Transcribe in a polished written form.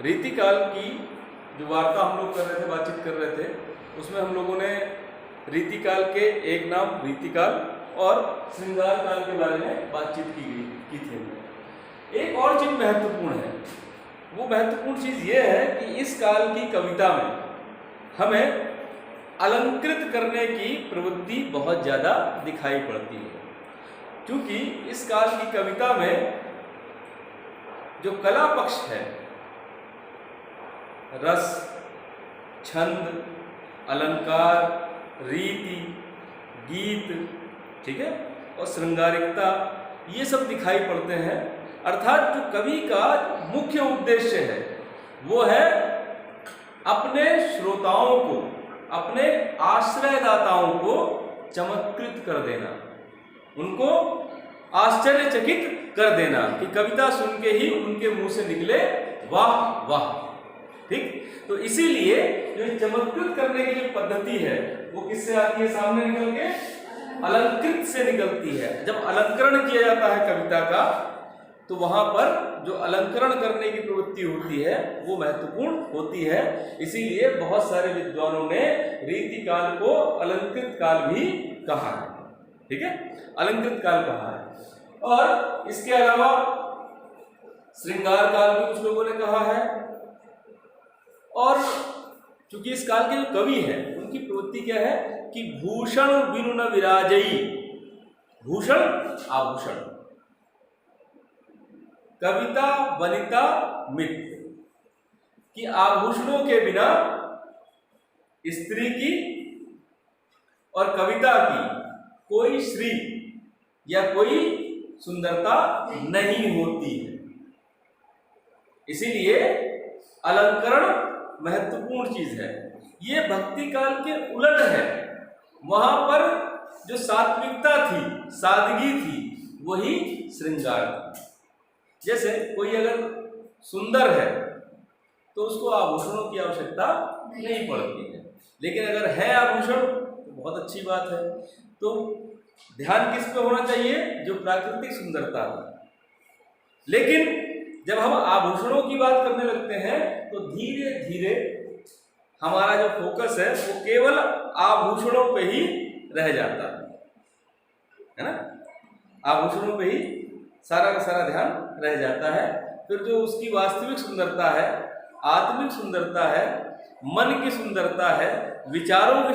रीतिकाल की जो वार्ता हम लोग कर रहे थे, बातचीत कर रहे थे, उसमें हम लोगों ने रीतिकाल के एक नाम रीतिकाल और श्रृंगार काल के बारे में बातचीत की थी हमने। एक और चीज महत्वपूर्ण है, वो महत्वपूर्ण चीज ये है कि इस काल की कविता में हमें अलंकृत करने की प्रवृत्ति बहुत ज़्यादा दिखाई पड़ती है, क्योंकि इस काल की कविता में जो कला पक्ष है, रस, छंद, अलंकार, रीति, गीत, ठीक है, और श्रृंगारिकता, ये सब दिखाई पड़ते हैं। अर्थात जो कवि का मुख्य उद्देश्य है वो है अपने श्रोताओं को, अपने आश्रयदाताओं को चमत्कृत कर देना, उनको आश्चर्यचकित कर देना कि कविता सुन के ही उनके मुंह से निकले वाह वाह। ठीक, तो इसीलिए जो चमत्कृत करने की जो पद्धति है वो किससे आती है सामने निकल के? अलंकृत से निकलती है। जब अलंकरण किया जाता है कविता का, तो वहां पर जो अलंकरण करने की प्रवृत्ति होती है वो महत्वपूर्ण होती है। इसीलिए बहुत सारे विद्वानों ने रीतिकाल को अलंकृत काल भी कहा है। ठीक है, अलंकृत काल कहा है। और इसके अलावा श्रृंगार काल भी कुछ लोगों ने कहा है। और चूंकि इस काल के जो कवि हैं उनकी प्रवृत्ति क्या है कि भूषण बिनु न विराजई, भूषण आभूषण, कविता वनिता मित्र, कि आभूषणों के बिना स्त्री की और कविता की कोई श्री या कोई सुंदरता नहीं होती है। इसीलिए अलंकरण महत्वपूर्ण चीज है। ये भक्ति काल के उलट है। वहां पर जो सात्विकता थी, सादगी थी, वही श्रृंगार थी। जैसे कोई अगर सुंदर है तो उसको आभूषणों की आवश्यकता नहीं पड़ती है, लेकिन अगर है आभूषण तो बहुत अच्छी बात है। तो ध्यान किस पे होना चाहिए? जो प्राकृतिक सुंदरता है। लेकिन जब हम आभूषणों की बात करने लगते हैं तो धीरे धीरे हमारा जो फोकस है वो केवल आभूषणों पे ही रह जाता है ना? आभूषणों पे ही सारा का सारा ध्यान रह जाता है। फिर जो उसकी वास्तविक सुंदरता है, आत्मिक सुंदरता है, मन की सुंदरता है, विचारों की